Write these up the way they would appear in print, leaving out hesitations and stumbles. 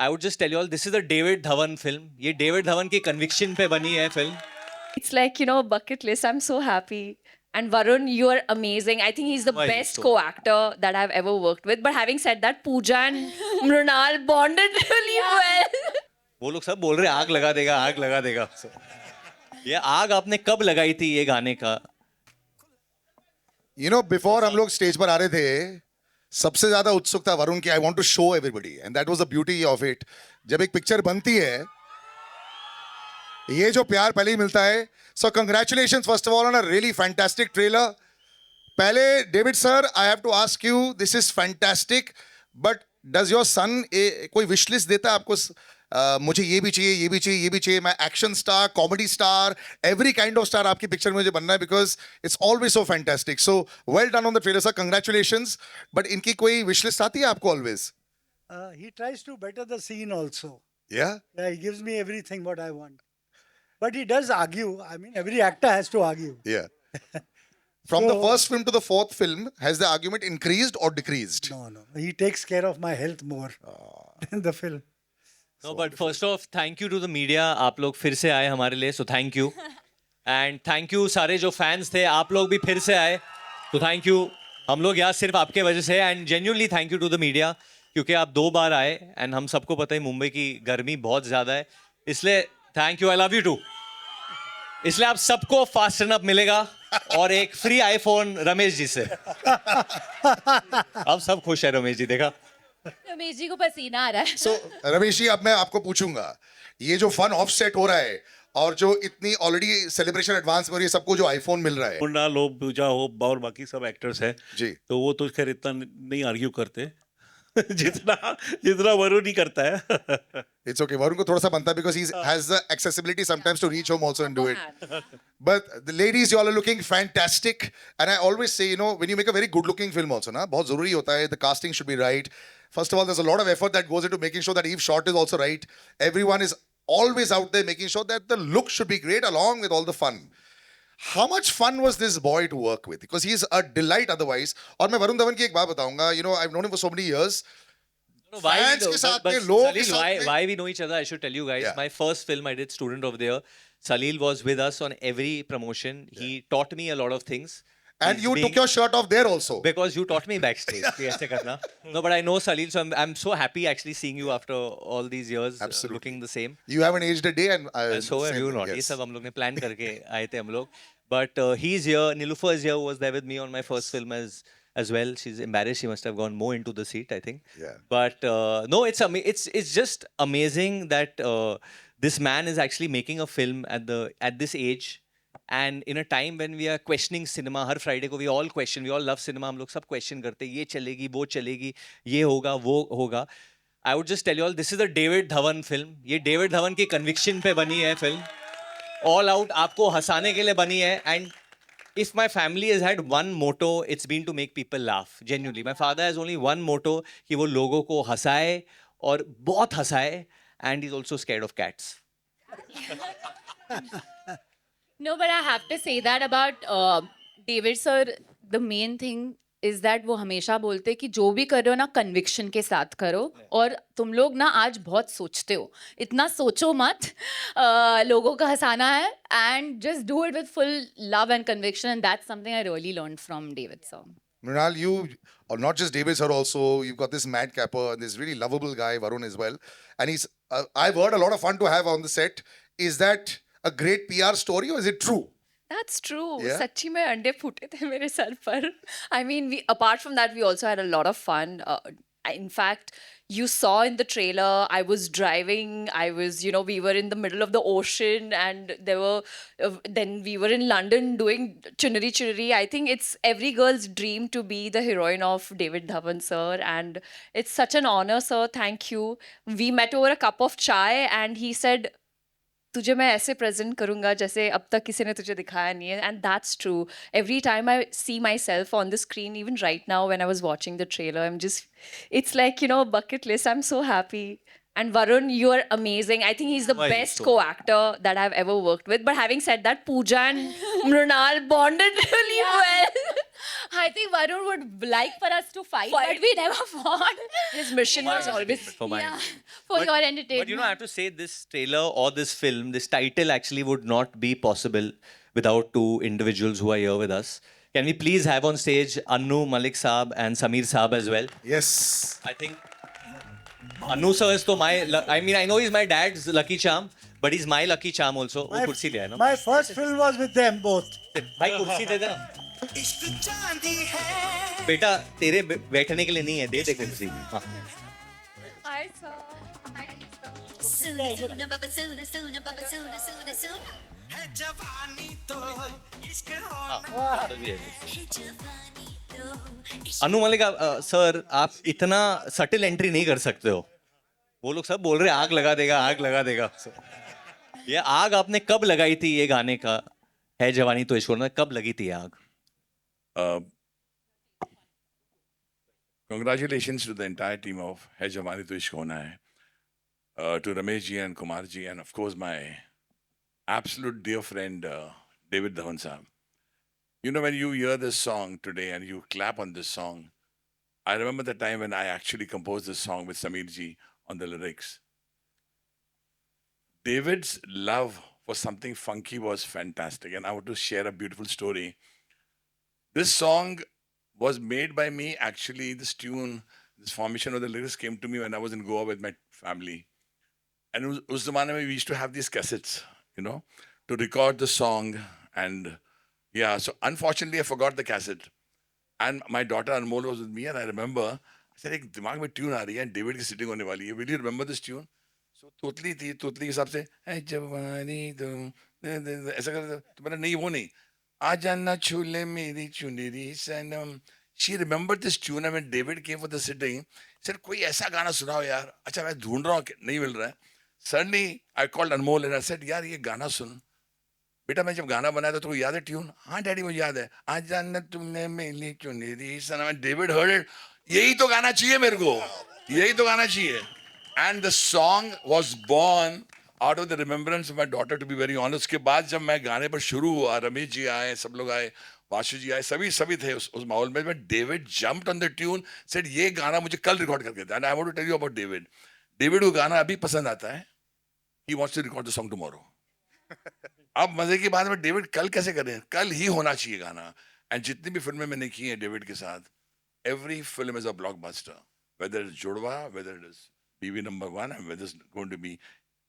I would just tell you all, this is a David Dhawan film. ये David Dhawan की conviction पे बनी है film. It's like, bucket list. I'm so happy. And Varun, you are amazing. I think he's the Why best so? co-actor that I've ever worked with. But having said that, Pooja and Mrunal bonded really well. वो लोग सब बोल रहे हैं, आग लगा देगा, आग लगा देगा. So, ये आग आपने कब लगाई थी ये गाने का? बिफोर हम लोग स्टेज पर आ रहे थे, सबसे ज्यादा उत्सुकता वरुण की, I want to show everybody, and that was the beauty of it. जब एक पिक्चर बनती है, ये जो प्यार पहले ही मिलता है. So congratulations first of all on a really fantastic trailer. पहले David sir, I have to ask you, this is fantastic, but does your son कोई विश लिस्ट देता है आपको? मुझे ये भी चाहिए, ये भी चाहिए, ये भी चाहिए, मैं action star, comedy star, every kind of star आपकी पिक्चर में मुझे बनना है, because it's always so fantastic. So well done on the trailer sir, congratulations. But इनकी कोई विश लिस्ट आती है आपको always? He tries to better the scene also. या Yeah, he gives me everything what I want. But he does argue. I mean, every actor has to argue. या from the So- first film to the fourth film, has the argument increased और decreased? No. He takes care of my health more than the film. No, but first off, thank you to the media. आप लोग फिर से आए हमारे लिए, so thank you. And thank you सारे जो fans थे, आप लोग भी फिर से आए, तो thank you. हम लोग यहाँ सिर्फ आपके वजह से, and genuinely thank you to the media, क्योंकि आप 2 बार आए, and हम सबको पता है मुंबई की गर्मी बहुत ज़्यादा है, इसलिए thank you, I love you too. इसलिए आप सबको फास्ट अप मिलेगा और एक फ्री आईफोन रमेश जी से. अब सब खुश है रमेश जी, देखा? रमेश जी को पसीना आ रहा है. सो रमेश जी, अब मैं आपको पूछूंगा, ये जो फन ऑफ सेट हो रहा है और जो इतनी ऑलरेडी सेलिब्रेशन एडवांस में हो रही है, सबको जो आईफोन मिल रहा है, कुंडाल हो, पूजा हो और बाकी सब एक्टर्स हैं जी, तो वो तो खैर इतना नहीं आर्ग्यू करते जितना जितना वरुण ही करता है. It's okay. वरुण को थोड़ा सा बनता है because he has the accessibility sometimes to reach home also and do it. But the ladies, you all are looking fantastic. And I always say, when you make a very good looking film also, na, बहुत ज़रूरी होता है, the casting should be right. First of all, there's a lot of effort that goes into making sure that Eve shot is also right. Everyone is always out there making sure that the look should be great along with all the fun. How much fun was this boy to work with? Because he's a delight otherwise. और मैं वरुण धवन की एक बात बताऊंगा, I've known him for so many years. Why we Fans know- के साथ but में, लोगों के Salil, साथ में- why we know each other, I should tell you guys. Yeah. My first film I did, Student of the Year. Salil was with us on every promotion. He taught me a lot of things. And He's you being- took your shirt off there also. because you taught me backstage. कि ऐसे करना. No, but I know Salil, so I'm so happy actually seeing you after all these years, Absolutely. looking the same. You haven't aged a day, and So have same you thing, not. ये yes. सब हम लोग ने plan करके आए थे हम लोग. But he's here. Niloufar is here. Who was there with me on my first film as well. She's embarrassed. She must have gone more into the seat, I think. Yeah. But no, it's just amazing that this man is actually making a film at this age, and in a time when we are questioning cinema. Her Friday को we all question. We all love cinema. हम लोग सब question करते हैं. ये चलेगी, वो चलेगी, ये होगा, वो होगा. I would just tell you all, this is a David Dhawan film. ये David Dhawan की conviction पे बनी है film. All out आपको हंसाने के लिए बनी है. And if my family has had one motto, it's been to make people laugh. Genuinely, my father has only one motto, कि वो लोगों को हंसाए और बहुत हंसाए. And he's also scared of cats. No, but I have to say that about David sir. The main thing is that वो हमेशा बोलते हैं कि जो भी कर रहे हो ना कन्विक्शन के साथ करो. और तुम लोग ना आज बहुत सोचते हो, इतना सोचो मत. लोगों का हंसाना है and just do it with full love and conviction, and that's something I really learned from David sir. Mrinal, you, or not just David sir also, you've got this madcapper and this really lovable guy, Varun, as well. And he's, I've heard a lot of fun to have on the set. Is that a great PR story or is it true? That's true. Yeah? सच्ची में अंडे फूटे थे मेरे sir पर. I mean, apart from that, we also had a lot of fun. In fact, you saw in the trailer, I was driving. I was, we were in the middle of the ocean, and there were. Then we were in London doing Chunari Chunari. I think it's every girl's dream to be the heroine of David Dhawan sir, and it's such an honor, sir. Thank you. We met over a cup of chai, and he said, तुझे मैं ऐसे present करूंगा जैसे अब तक किसी ने तुझे दिखाया नहीं है. And that's true. Every time I see myself on the screen, even right now when I was watching the trailer, I am just, it's like bucket list. I am so happy. And Varun, you are amazing. I think he's the Why is he best so- co-actor that I've ever worked with. But having said that, Pooja and Mrunal bonded really well. I think Varun would like for us to fight, Fight. but we never fought. His mission was always for my Yeah, for But- your entertainment. But you know, I have to say, this trailer or this film, this title actually would not be possible without two individuals who are here with us. Can we please have on stage Annu Malik Saab and Sameer Saab as well? Yes. I think Annu sir is to my. I mean, I know he's my dad's lucky charm, but he's my lucky charm also. वो कुर्सी ले आया ना. My first film was with them both. भाई कुर्सी दे देना. बेटा तेरे बैठने के लिए नहीं है, दे दे कुर्सी. हाँ. I saw. Anu Malik sir, आप इतना सटिल एंट्री नहीं कर सकते हो. वो लोग सब बोल रहे हैं, आग लगा देगा, आग लगा देगा. ये आग आपने कब लगाई थी ये गाने का है जवानी तो इश्क होना, कब लगी थी ये आग? Congratulations to the entire team of Hai Jawani To Ishq Hona Hai, to Ramesh ji and Kumar ji, and of course my absolute dear friend David Dhawan Saab. You know, when you hear this song today and you clap on this song, I remember the time when I actually composed this song with Sameer ji on the lyrics. David's love for something funky was fantastic, and I want to share a beautiful story. This song was made by me, actually. This tune, this formation of the lyrics came to me when I was in Goa with my family. And us zamane mein we used to have these cassettes, you know, to record the song. And yeah, so unfortunately I forgot the cassette. And my daughter Anmol was with me, and I remember, I said, एक दिमाग में tune आ रही है, and David की sitting होने वाली है. Will you remember this tune? So तोतली थी, तोतली के हिसाब से है जवानी तो ऐसा कर, तो मैंने नहीं, वो नहीं, आ जाना छूले मेरी चुनरी सनम. She remembered this tune, and when David came for the sitting, said, कोई ऐसा गाना सुनाओ यार. अच्छा मैं ढूंढ रहा हूँ, नहीं मिल रहा है. Suddenly I called Anmol and I said, यार ये गाना सुन. बेटा मैं जब गाना बनाया था तो याद है ट्यून? हाँ डैडी मुझे याद है. आ जाना तुमने मेरी चुनरी सनम. And David heard it. यही तो गाना चाहिए मेरे को, यही तो गाना चाहिए. And the song was born out of the remembrance of my daughter, to be very honest. उसके बाद जब मैं गाने पर शुरू हुआ, रमेश जी आए, सब लोग आए, वाशु जी आए, सभी थे उस माहौल में. But David jumped on the tune, said ये गाना मुझे कल रिकॉर्ड करके दे. And I want to tell you about David. David को गाना अभी पसंद आता है. He wants to record the song tomorrow. अब मजे की बात है, डेविड कल कैसे करें? कल ही होना चाहिए गाना. एंड जितनी भी फिल्में मैंने की हैं डेविड के साथ, every film is a blockbuster. Whether it's जुड़वा, whether it is BB number 1, and whether it's going to be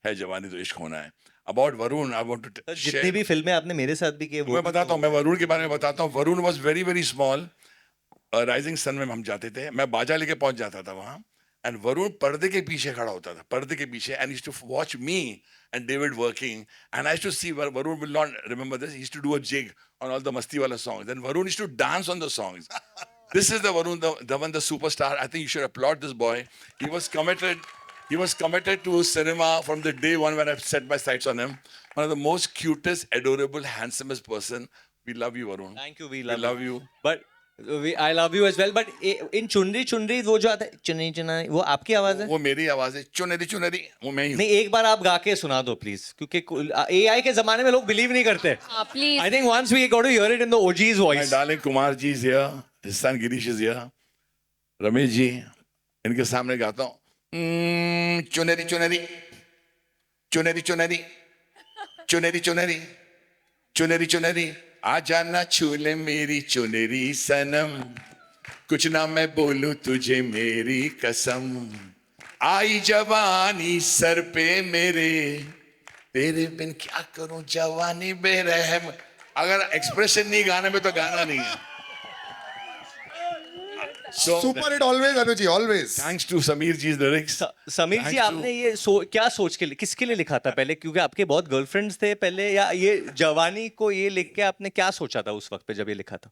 है जवानी तो इश्क होना है. About Varun, I want to sir, share. जितनी भी फिल्में आपने मेरे साथ भी की है, वो मैं भी बताता हूँ, मैं वरुण के बारे में बताता हूँ. Varun was very very small. Rising Sun में हम जाते थे, मैं बाजा लेके पहुंच जाता था वहाँ. एंड वरुण पर्दे के पीछे खड़ा होता था, पर्दे के पीछे. And used to watch me and David working, and I used to see Varun will not remember this. He used to do a jig on all the Masti Wala songs. Then Varun used to dance on the songs. This is the Varun, the one, the superstar. I think you should applaud this boy. He was committed. He was committed to cinema from the day one when I set my sights on him. One of the most cutest, adorable, handsomest person. We love you, Varun. Thank you, we We love you. But I love you as well. But in चुनरी चुनरी वो जो आता है चुनरी चुनरी, वो आपकी आवाज है? वो मेरी आवाज है. चुनरी चुनरी वो मैं ही हूँ. नहीं, एक बार आप गा के सुना दो प्लीज, क्योंकि AI के जमाने में लोग बिलीव नहीं करते. Please. I think once we got to hear it in the OG's My voice. darling Kumar ji is here. His son Girish is here. Ramesh ji, इनके सामने गाता हूँ. चुनरी चुनरी चुनरी चुनरी चुनरी चुनरी चुनरी चुनरी आ जाना छूले मेरी चुनरी सनम. कुछ ना मैं बोलूं तुझे मेरी कसम. आई जवानी सर पे मेरे, तेरे बिन क्या करूं जवानी बेरहम. अगर एक्सप्रेशन नहीं गाने में तो गाना नहीं है. So Super hit always, Anuji, always. thanks to Sameer ji's lyrics. Sameer ji, Thanks to- आपने ये क्या सोच के किसके लिए लिखा था पहले? क्योंकि आपके बहुत गर्लफ्रेंड्स थे पहले, या ये जवानी को ये लिख के आपने क्या सोचा था उस वक्त पे जब ये लिखा था?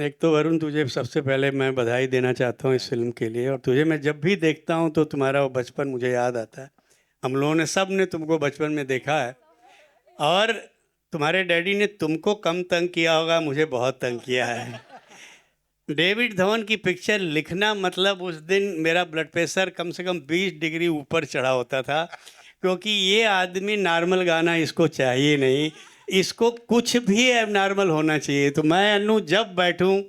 एक तो वरुण, तुझे सबसे पहले मैं बधाई देना चाहता हूँ इस फिल्म के लिए. और तुझे मैं जब भी देखता हूँ तो तुम्हारा वो बचपन मुझे याद आता है. हम लोगों ने सब ने तुमको बचपन में देखा है, और तुम्हारे डैडी ने तुमको कम तंग किया होगा, मुझे बहुत तंग किया है. डेविड धवन की पिक्चर लिखना मतलब उस दिन मेरा ब्लड प्रेशर कम से कम 20 डिग्री ऊपर चढ़ा होता था, क्योंकि ये आदमी नॉर्मल गाना इसको चाहिए नहीं, इसको कुछ भी एबनॉर्मल होना चाहिए। तो मैं अन्नू जब बैठूं,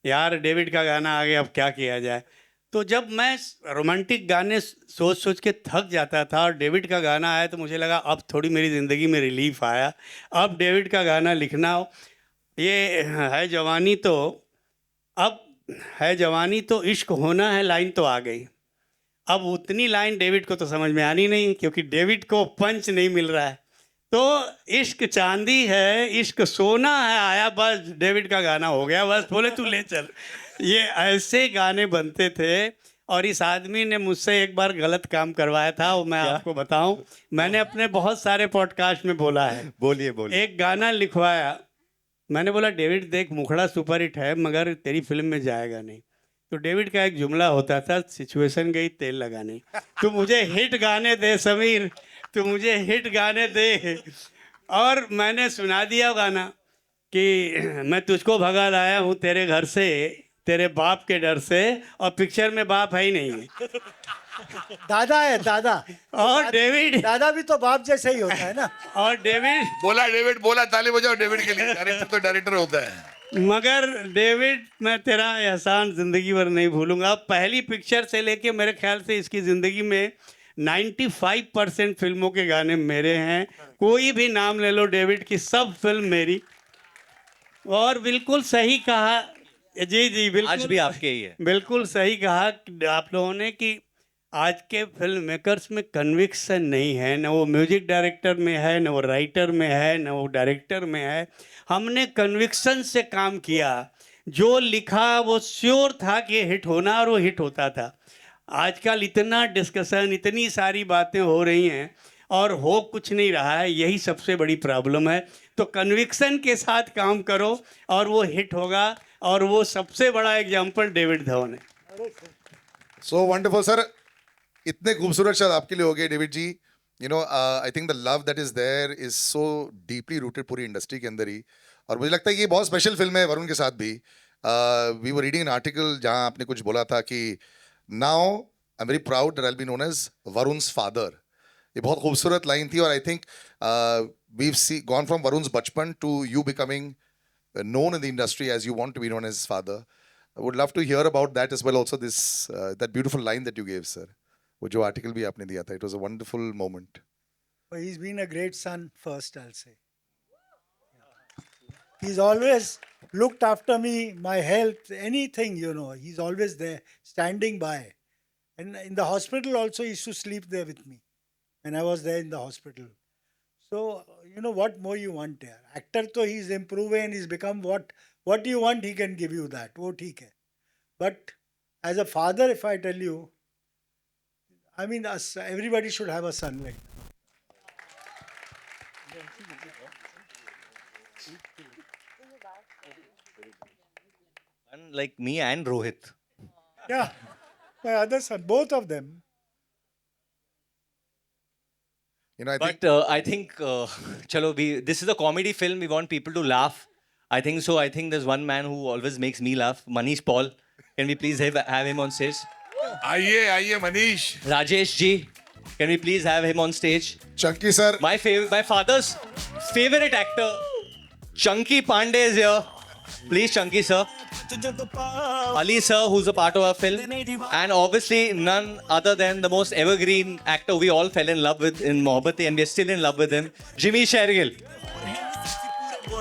यार डेविड का गाना आ गया, अब क्या किया जाए। तो जब मैं रोमांटिक गाने सोच सोच के थक जाता था और डेविड का गाना आया तो मुझे लगा अब थोड़ी मेरी ज़िंदगी में रिलीफ आया। अब डेविड का गाना लिखना हो, ये है जवानी तो, अब है जवानी तो इश्क होना है, लाइन तो आ गई। अब उतनी लाइन डेविड को तो समझ में आनी नहीं, क्योंकि डेविड को पंच नहीं मिल रहा है। तो इश्क चांदी है, इश्क सोना है, आया बस डेविड का गाना हो गया, बस बोले तू ले चल। ये ऐसे गाने बनते थे। और इस आदमी ने मुझसे एक बार गलत काम करवाया था, वो मैं आपको बताऊं। मैंने अपने बहुत सारे पॉडकास्ट में बोला है। बोलिए बोलिए। एक गाना लिखवाया, मैंने बोला डेविड देख मुखड़ा सुपर हिट है मगर तेरी फिल्म में जाएगा नहीं। तो डेविड का एक जुमला होता था, सिचुएशन गई तेल लगाने। तू मुझे हिट गाने दे समीर, तू मुझे हिट गाने दे। और मैंने सुना दिया गाना कि मैं तुझको भगा लाया हूँ तेरे घर से, तेरे बाप के डर से, और पिक्चर में बाप है ही नहीं। दादा है दादा। और डेविड, दादा भी तो बाप जैसे ही होता है ना। और डेविड, बोला डेविड, बोला, ताली बजाओ डेविड के लिए। डायरेक्टर तो डायरेक्टर होता है। मगर डेविड मैं तेरा एहसान ज़िंदगी भर नहीं भूलूंगा। पहली पिक्चर से लेके मेरे ख्याल से इसकी ज़िंदगी में 95% फिल्मों के गाने मेरे हैं। कोई भी नाम ले लो डेविड की, सब फिल्म मेरी। और बिल्कुल सही कहा, जी जी बिल्कुल, आज भी आपके ही है। बिल्कुल सही कहा कि आप लोगों ने कि आज के फिल्म मेकर्स में कन्विक्शन नहीं है, न वो म्यूजिक डायरेक्टर में है, न वो राइटर में है, न वो डायरेक्टर में है। हमने कन्विक्शन से काम किया, जो लिखा वो श्योर था कि हिट होना, और वो हिट होता था। आजकल इतना डिस्कशन, इतनी सारी बातें हो रही हैं और हो कुछ नहीं रहा है, यही सबसे बड़ी प्रॉब्लम है। तो कन्विक्शन के साथ काम करो और वो हिट होगा, और वो सबसे बड़ा एग्जाम्पल डेविड धवन है। सो वंडरफुल सर, इतने खूबसूरत शब्द आपके लिए हो गए David ji. You know I think the love that is there is so deeply rooted पूरी इंडस्ट्री के अंदर ही। और मुझे लगता है ये बहुत स्पेशल फिल्म है वरुण के साथ भी। We were reading an article जहां आपने कुछ बोला था कि now I am very proud that I will be known as Varun's father. ये बहुत खूबसूरत लाइन थी। और I think we see gone from Varun's बचपन to you becoming known in the industry as you want to be known as his father. I would love to hear about that as well also, this that beautiful line that you gave sir, wo jo article bhi aapne diya tha, it was a wonderful moment. Well, he's been a great son first, I'll say. He's always looked after me, my health, anything, you know. He's always there, standing by. And in the hospital also, he used to sleep there with me when I was there in the hospital. So, you know, what more you want there? Actor to he's improving, he's become what you want, he can give you that. वो ठीक है. But as a father, if I tell you, I mean, everybody should have a son like that. And like me and Rohit. Yeah, my other son, both of them. You know, I think But I think, chalo, this is a comedy film. We want people to laugh. I think so. I think there's one man who always makes me laugh, Manish Paul. Can we please have him on stage? आइए Manish. Rajesh Ji, can we please have him on stage? Chunky sir, My father's favorite actor, Chunky Pandey is here. Please, Chunky sir. Ali sir, who's a part of our film. And obviously, none other than the most evergreen actor we all fell in love with in Mohabbat, and we're still in love with him, Jimmy Shergill. I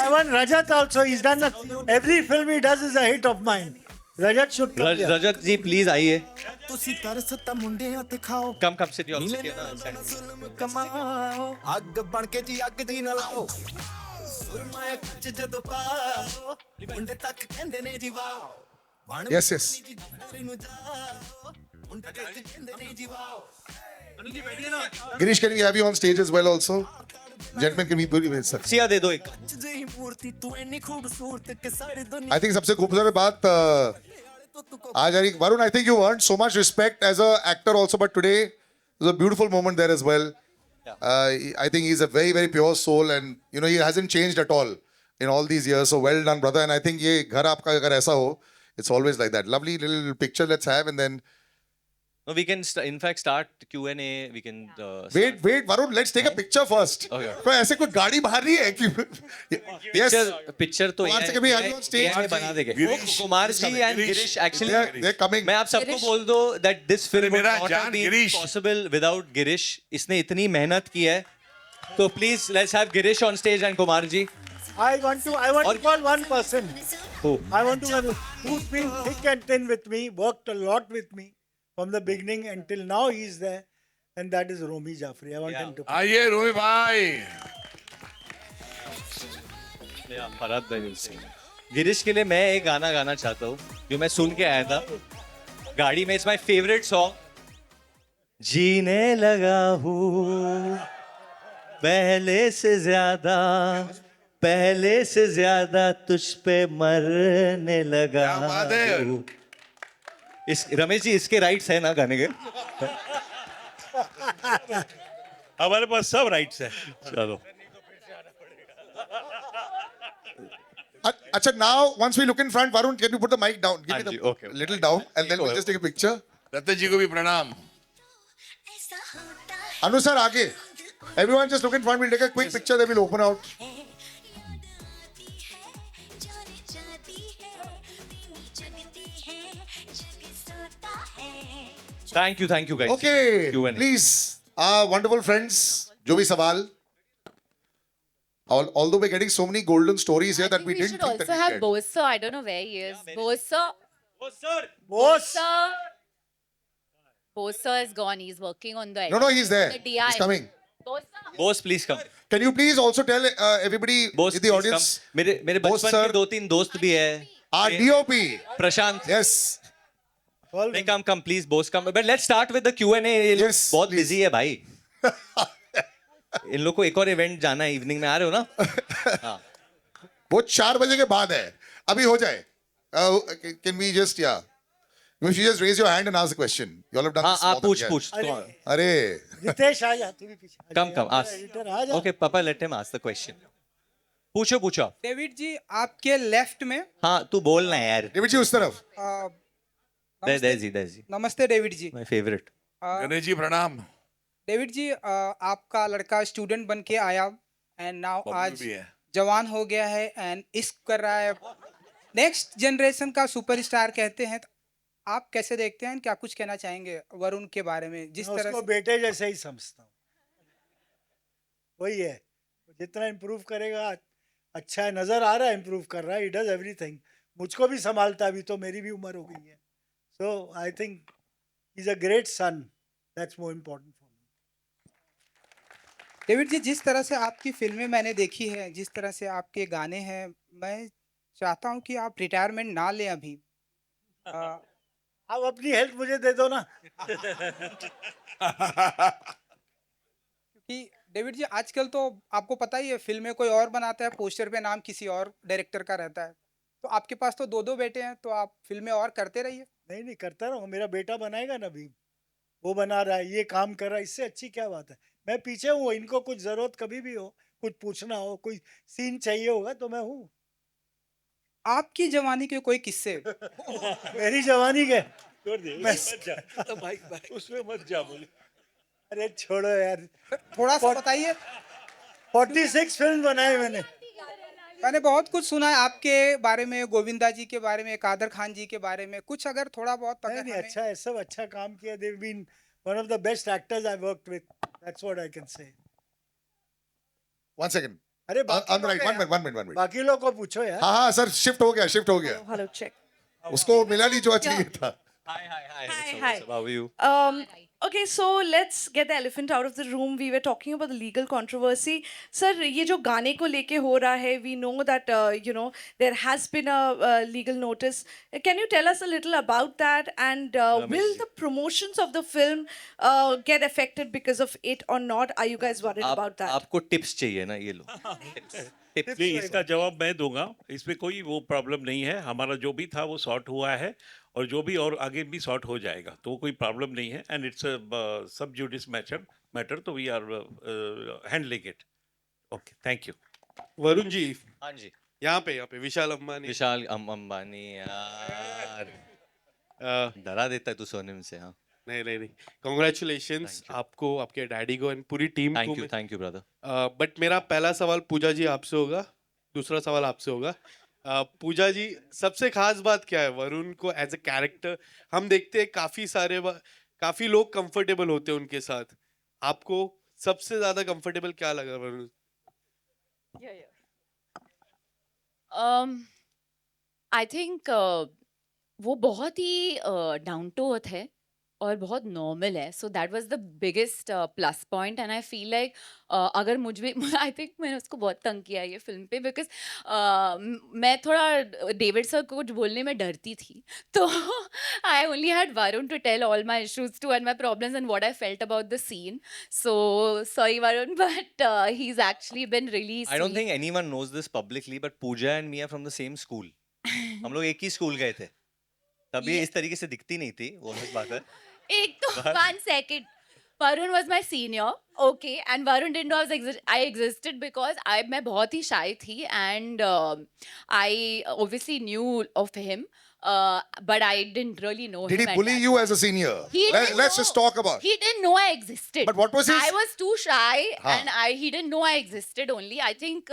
want Rajat also. He's done every film he does is a hit of mine. Rajat should come here. Rajat Ji, please, आइए. Come, sit here. Sit here. ਅੱਗ ਬਣ ਕੇ ਜੀ ਅੱਗ ਦੀ ਨਾ ਲਾਓ ਸੁਰਮਾ ਅੱਖ ਚ ਜਦੋਂ ਪਾਓ ਮੁੰਡੇ ਤੱਕ ਕਹਿੰਦੇ ਨੇ ਜੀ ਵਾਓ yes, yes. ਨੂੰ ਜਾਓ ਮੁੰਡੇ ਤੱਕ ਕਹਿੰਦੇ ਨੇ ਜੀ wow Girish, can we have you on stage as well also? Gentlemen, can we put you in sir? सिया दे दो एक. ਜਿਹੀ ਮੂਰਤੀ ਤੂੰ ਇੰਨੀ ਖੂਬਸੂਰਤ ਕਿ ਸਾਰੀ ਦੁਨੀਆ I think सबसे खूबसूरत बात आज आ रही Varun, I think you earned so much respect as a actor also, but today there's a beautiful moment there as well. I think he's a very, very pure soul, and you know he hasn't changed at all in all these years. So well done, brother. And I think ये घर आपका अगर ऐसा हो, it's always like that. Lovely little picture let's have, and then No, we can in fact start Q&A. We can wait, Varun, let's take a picture first. Okay. कोई ऐसे कोई गाड़ी बाहर नहीं है कि yes. पिक्चर तो कुमार से कभी आगे on stage? AI बना देंगे. Girish Kumar ji and Girish. Girish actually. They're coming. मैं आप सबको बोल दो that this film would मेरा not जान have been Girish. possible without Girish. इसने इतनी मेहनत की है. तो please let's have Girish on stage and Kumar ji. I want to call one person. Who? I want to who's been thick and thin with me, worked a lot with me from the beginning until now. He's there, and that is Romi Jaffrey. I want him to. आइए रूमी भाई. फरहाद भाई सिंह. गिरीश के लिए मैं एक गाना गाना चाहता हूँ जो मैं सुन के आया था गाड़ी में. It's my favourite song. जीने लगा हूँ पहले से ज्यादा तुझ पे मरने लगा क्या बात है. हूँ. इस रमेश जी इसके राइट्स है ना गाने के. हमारे पास सब राइट्स है. चलो. Acha, now once we look in front, Varun, can you put the mic down? Give me the Okay. little down, and then we'll just take a picture. रत्न जी को भी प्रणाम. Anu sir, आगे. Everyone just look in front. We'll take a quick picture. Then we'll open out. Thank you guys. Okay, Q&A. please, our wonderful friends, जो भी सवाल. Although we're getting so many golden stories here that we didn't should think that also we'd have get. Bose sir. I don't know where he is. Bose sir. Boss. Sir. Bose sir is gone. He's working on the. No, he's there. The DI. He's coming. Bose sir. Boss please come. Can you please also tell everybody Boss in the please audience? come. मेरे Boss बचपन sir. के 2-3 दोस्त भी है. Our DOP. Prashant. Yes. All नहीं come please boss come. But let's start with the Q&A. ये लोग Yes, बहुत please. busy है भाई. इन लोग को एक और इवेंट जाना है. इवनिंग में आ रहे हो ना? वो 4 बजे के बाद है. अभी हो जाए. Can we just if you just raise your hand and ask the question. You all have done हाँ this more आप than पूछ me. पूछ. अरे. रितेश आ जा तू भी पीछे. Come ask. Editor, आ जा. Okay Papa let him ask the question. पूछो. डेविड जी आपके लेफ्ट में हाँ तू बोलना यार. डेविड जी उस तरफ. दे जी. नमस्ते David ji. My favorite. Ganesh ji प्रणाम. डेविड जी आपका लड़का स्टूडेंट बन के आया एंड नाउ बबलू आज भी है. जवान हो गया है एंड इश्क कर रहा है. नेक्स्ट जनरेशन का सुपरस्टार कहते हैं. आप कैसे देखते हैं? क्या कुछ कहना चाहेंगे वरुण के बारे में जिस मैं तरह उसको से बेटे जैसे ही समझता हूँ. वही है. जितना इम्प्रूव करेगा अच्छा है. नजर आ रहा है इम्प्रूव कर रहा है. He does everything. मुझको भी संभालता है. अभी तो मेरी भी उम्र हो गई है. So I think he is a great son. That's more important for me. David ji जिस तरह से आपकी फिल्में मैंने देखी है, जिस तरह से आपके गाने हैं, मैं चाहता हूँ कि आप रिटायरमेंट ना लें अभी. अब अपनी हेल्प मुझे दे दो ना. कि डेविड जी आजकल तो आपको पता ही है फिल्में कोई और बनाता है, पोस्टर पे नाम किसी और डायरेक्टर का रहता है. तो आपके पास तो 2-2 बेटे हैं, तो आप फिल्में और करते रहिए. नहीं करता रहूँ. मेरा बेटा बनाएगा ना अभी. वो बना रहा है, ये काम कर रहा है. इससे अच्छी क्या बात है. मैं पीछे हूँ. इनको कुछ जरूरत कभी भी हो, कुछ पूछना हो, कोई सीन चाहिए होगा तो मैं हूँ. आपकी जवानी के कोई किस्से? मेरी जवानी के. उसमें मत जा बोले. अरे छोड़ो यार. थोड़ा सा बताइए. 46 फिल्म बनाए मैंने बहुत कुछ सुना है आपके बारे में, गोविंदा जी के बारे में, कादर खान जी के बारे में. कुछ अगर थोड़ा बहुत अगर नहीं हमें- अच्छा है. सब अच्छा काम किया. They've been one of the best actors I've worked with. That's what I can say. 1 second. अरे On the right. 1 minute. बाकी लोग को पूछो यार. हाँ सर शिफ्ट हो गया. Hello, check. उसको मिला नहीं जो चाहिए था. Hi. Hi. How are you? Okay, so let's get the elephant out of the room. We were talking about the legal controversy. Sir, ये जो गाने को लेके हो रहा है, we know that there has been a legal notice. Can you tell us a little about that? And will the promotions of the film get affected because of it or not? Are you guys worried about that? आपको tips चाहिए ना ये लो. Tips. नहीं इसका जवाब मैं दूंगा. इसमें कोई वो प्रॉब्लम नहीं है. हमारा जो भी था वो सॉर्ट हुआ है और जो भी और आगे भी सॉर्ट हो जाएगा, तो कोई प्रॉब्लम नहीं है. And it's sub judice matter, तो we are handling it. Okay thank you. Varun ji, हाँ जी. यहाँ पे विशाल अंबानी विशाल अंबानी यार अ, डरा देता है तू सोने से। हाँ, नहीं नहीं नहीं कॉन्ग्रेचुलेशंस Thank you. आपको, आपके डैडी को एंड पूरी टीम को। Thank you brother. बट मेरा पहला सवाल पूजा जी आपसे होगा, दूसरा सवाल आपसे होगा। पूजा जी, सबसे खास बात क्या है वरुण को एज अ कैरेक्टर? हम देखते हैं काफी लोग कंफर्टेबल होते हैं उनके साथ, आपको सबसे ज्यादा कंफर्टेबल क्या लगा वरुण? आई थिंक वो बहुत ही डाउन टू अर्थ है और बहुत नॉर्मल है, so that was the biggest plus point. And I feel like अगर मुझ में आई थिंक मैंने उसको बहुत तंग किया ये फिल्म पे, बिकॉज मैं थोड़ा डेविड सर को कुछ बोलने में डरती थी, तो I only had Varun to tell all my issues to and my problems and what I felt about the scene. So sorry Varun, but he is actually been really I don't think anyone knows this publicly, but Pooja and me are from the same school. हम लोग एक ही school गए थे, तभी ये- इस तरीके से दिखती नहीं थी, वो अलग बात है। एक तो one second. Varun was my senior, okay, and Varun didn't know I existed because मैं बहुत ही shy थी, and I obviously knew of him, but I didn't really know Did him. he at bully that you point. as a senior? He didn't Let's just know. talk about. He didn't know I existed. But what was his? I was too shy, Huh. and he didn't know I existed. Only I think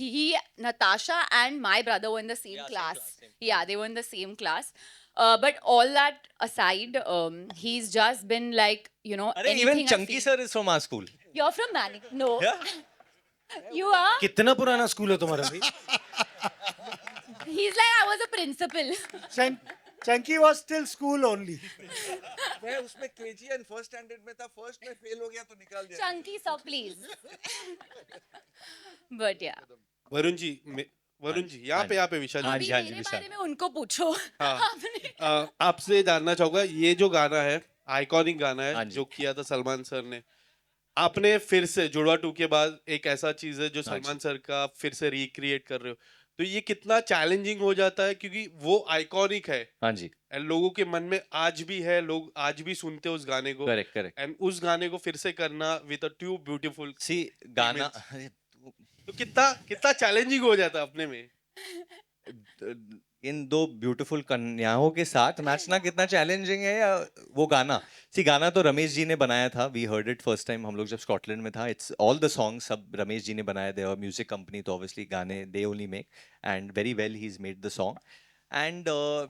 he, Natasha, and my brother were in the same class. Yeah, they were in the same class. But all that aside, he's just been like, you know, अरे anything even I Chunky feel- sir is from our school. You're from Manik. No. Yeah. You are? कितना पुराना school है तुम्हारा भाई? He's like, I was a principal. Chunky was still school only. मैं उसमें KG and first standard में था, first में फेल हो गया तो निकाल दिया। Chunky sir, please. But yeah. Varun ji यहाँ पे विशाल हाँ जी। जी, अभी मेरे विशाल। बारे में उनको पूछो। हाँ। आपने- आपसे जानना चाहूंगा, ये जो गाना है आइकॉनिक गाना हाँ है जी। जो किया था सलमान सर ने, आपने फिर से जुड़वा 2 के बाद एक ऐसा चीज है जो हाँ जी। सलमान सर का फिर से रिक्रिएट कर रहे हो, तो ये कितना चैलेंजिंग हो जाता है? क्योंकि वो आइकॉनिक है हाँ जी, एंड लोगों के मन में आज भी है, लोग आज भी सुनते हैं उस गाने को, करेक्ट करेक्ट। एंड उस गाने को फिर से करना विद अ टू ब्यूटीफुल, सी गाना तो कितना चैलेंजिंग हो जाता है अपने में? इन 2 ब्यूटीफुल कन्याओं के साथ नाचना कितना चैलेंजिंग है, या वो गाना? सी गाना तो रमेश जी ने बनाया था, we heard it first time हम लोग जब स्कॉटलैंड में था। इट्स ऑल द सॉन्ग सब रमेश जी ने बनाए थे, और म्यूजिक कंपनी तो ऑब्वियसली गाने दे only make, and very well he is made the song. And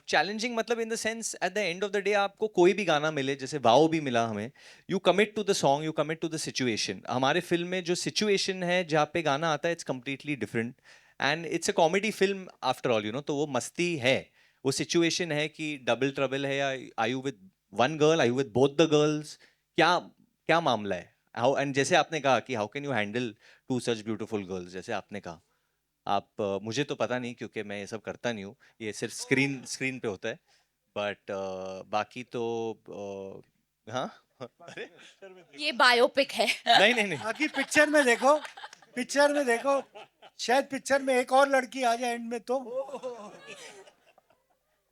challenging मतलब in the sense, at the end of the day आपको कोई भी गाना मिले, जैसे वाओ भी मिला हमें, you commit to the song, you commit to the situation. हमारे फिल्म में जो सिचुएशन है जहाँ पे गाना आता है, it's completely different, and it's a comedy film after all, you know, तो वो मस्ती है, वो सिचुएशन है कि डबल ट्रबल है, या I you with one girl, I you with both the girls, क्या क्या मामला है, हाउ, एंड जैसे आपने कहा कि how can you handle 2 such beautiful girls, जैसे आपने कहा, आप मुझे तो पता नहीं क्योंकि मैं ये सब करता नहीं हूँ, ये सिर्फ स्क्रीन पे होता है, बट बाकी तो हाँ अरे ये बायोपिक है। नहीं नहीं नहीं, बाकी पिक्चर में देखो, शायद पिक्चर में एक और लड़की आ जाए एंड में तो।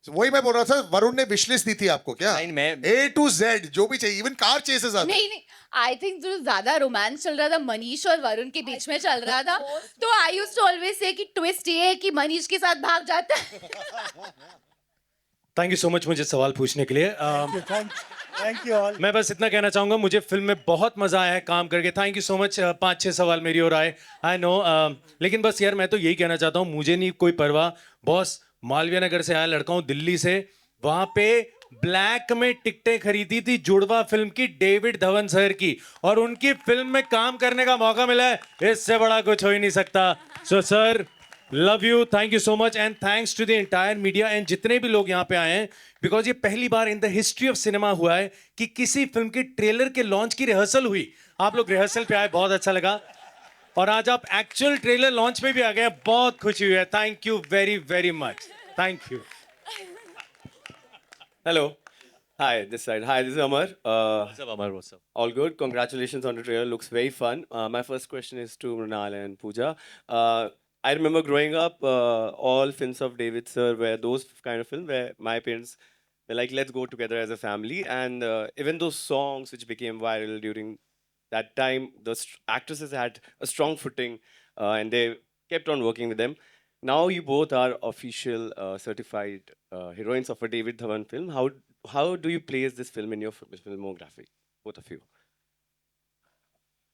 वही मैं बोल रहा था, वरुण ने विशलिस्ट दी थी आपको क्या? नहीं, मैं A to Z जो भी चाहिए, इवन कार चेसेस आते हैं। नहीं, आई थिंक जो ज्यादा रोमांस चल रहा था मनीष और वरुण के बीच में चल रहा था, तो I used to always say कि ट्विस्ट ये है कि मनीष के साथ भाग जाता है। थैंक यू सो मच मुझे सवाल पूछने के लिए। Thank you all. मैं बस इतना कहना चाहूँगा, मुझे फिल्म में बहुत मज़ा आया है काम करके। Thank you so much. 5-6 सवाल मेरी ओर आए, आई नो, लेकिन बस यार मैं तो यही कहना चाहता हूँ, मुझे नहीं कोई परवाह। बॉस मालवीय नगर से आया लड़का हूँ, दिल्ली से, वहाँ पे ब्लैक में टिकटें खरीदी थी जुड़वा फिल्म की डेविड धवन सर की, और उनकी फिल्म में काम करने का मौका मिला है, इससे बड़ा कुछ हो ही नहीं सकता। So sir, love you, thank you so much, and thanks to the entire media and जितने भी लोग यहाँ पे आए हैं, बिकॉज ये पहली बार in the history of cinema हुआ है कि किसी फिल्म के ट्रेलर के लॉन्च की रिहर्सल हुई। आप लोग रिहर्सल पे आए, बहुत अच्छा लगा, और आज आप एक्चुअल ट्रेलर लॉन्च पे भी आ गए, बहुत खुशी हुई है। Thank you very very much, thank you. Hello. Hi, this side. Hi, this is Amar. what's up Amar, what's up? All good. Congratulations on the trailer. Looks very fun. My first question is to Mrinal and Pooja. I remember growing up, all films of David sir were those kind of films where my parents were like, let's go together as a family. And even those songs which became viral during that time, the actresses had a strong footing and they kept on working with them. now you both are official certified heroines of a David Dhawan film. How do you place this film in your filmography, both of you?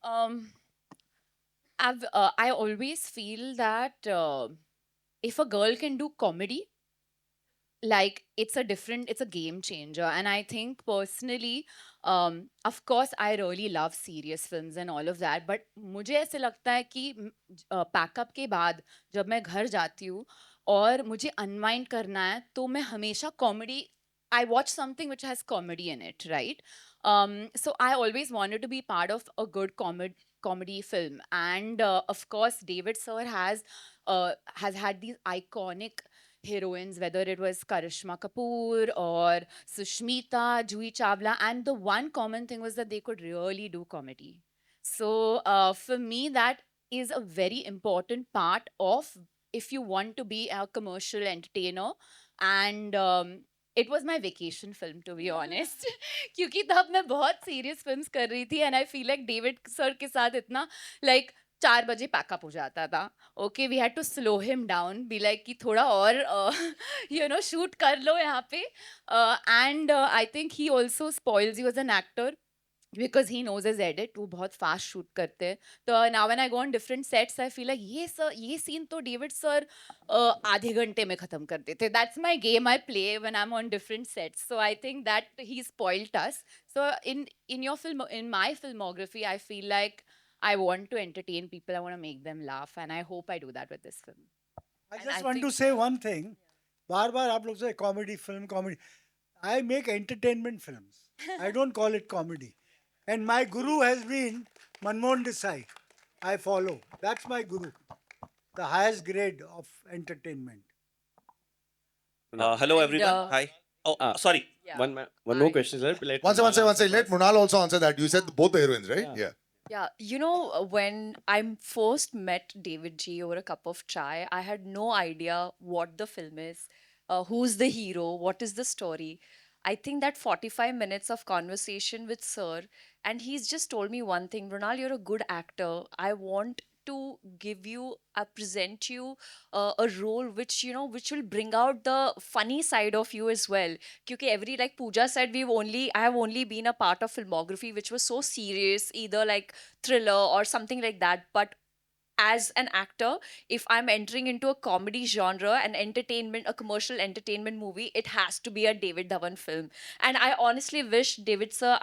Um, I always feel that if a girl can do comedy, like it's a game changer. And I think personally, of course I really love serious films and all of that, but मुझे ऐसे लगता है कि pack up के बाद जब मैं घर जाती हूँ और मुझे अनवाइंड करना है तो मैं हमेशा comedy I watch something which has comedy in it, right? So I always wanted to be part of a good comedy film, and of course, David Sir has had these iconic heroines, whether it was Karishma Kapoor or Sushmita, Juhi Chawla, and the one common thing was that they could really do comedy. So for me, that is a very important part of if you want to be a commercial entertainer. And it was my vacation film, to be honest. क्योंकि तब मैं बहुत serious films कर रही थी, and I feel like David sir के साथ इतना like 4 बजे पैकअप हो जाता था. Okay, we had to slow him down, be like कि थोड़ा और shoot कर लो यहाँ पे. And I think he also spoils you as an actor because he knows his edit. वो बहुत fast shoot करते हैं. तो now when I go on different sets, I feel like ये scene तो David sir आधे घंटे में खत्म कर देते. That's my game I play when I'm on different sets. So I think that he spoiled us. So in your film, in my filmography, I feel like I want to entertain people. I want to make them laugh, and I hope I do that with this film. I And just I want to think- say one thing. बार आप लोग say comedy film, comedy. I make entertainment films. I don't call it comedy. And my guru has been Manmohan Desai. I follow. That's my guru. The highest grade of entertainment. Hello And, everyone. Hi. Oh, sorry. Yeah. One more question, sir. Let One second. Let Mrunal also answer that. You said both the heroines, right? Yeah. Yeah, when I first met David G over a cup of chai, I had no idea what the film is, who's the hero, what is the story. I think that 45 minutes of conversation with Sir, and he's just told me one thing: Ronald, you're a good actor. I want to give you, present you a role which will bring out the funny side of you as well. Because like Pooja said, I have only been a part of filmography which was so serious, either like thriller or something like that. But as an actor, if I'm entering into a comedy genre, a commercial entertainment movie, it has to be a David Dhawan film. And I honestly wish David sir,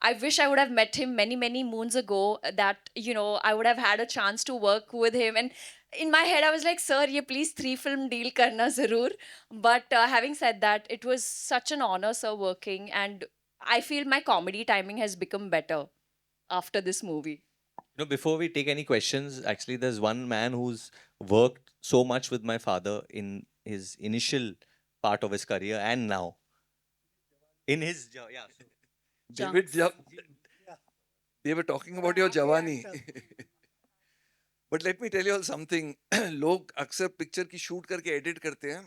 I wish I would have met him many, many moons ago, that, I would have had a chance to work with him. And in my head, I was like, sir, ye please 3 film deal karna zarur. But having said that, it was such an honor, sir, working. And I feel my comedy timing has become better after this movie. Before we take any questions, actually, there's one man who's worked so much with my father in his initial part of his career and now. In his, yeah. David, they were talking about your Jawani. But let me tell you all something. लोग अक्सर picture की shoot करके edit करते हैं.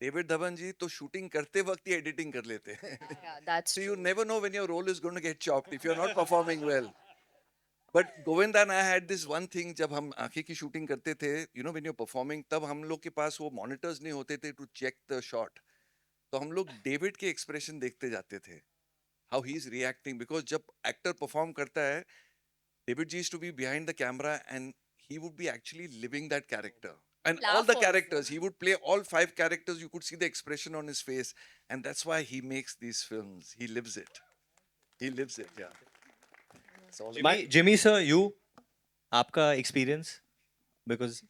David Dhawan जी तो shooting करते वक्त ही editing कर लेते हैं. Yeah, that's So you never know when your role is going to get chopped if you're not performing well. But Govinda and I had this one thing, जब हम आंखें की शूटिंग करते थे, when you're performing, तब हम लोग के पास वो monitors नहीं होते थे to check the shot. तो हम लोग डेविड के expression देखते जाते थे. How he's reacting, because जब actor perform करता है, David G used to be behind the camera and he would be actually living that character. And all the Laugh characters, he would play all 5 characters. You could see the expression on his face, and that's why he makes these films. He lives it. He lives it. Yeah. It's all Jimmy sir, you, आपका experience, because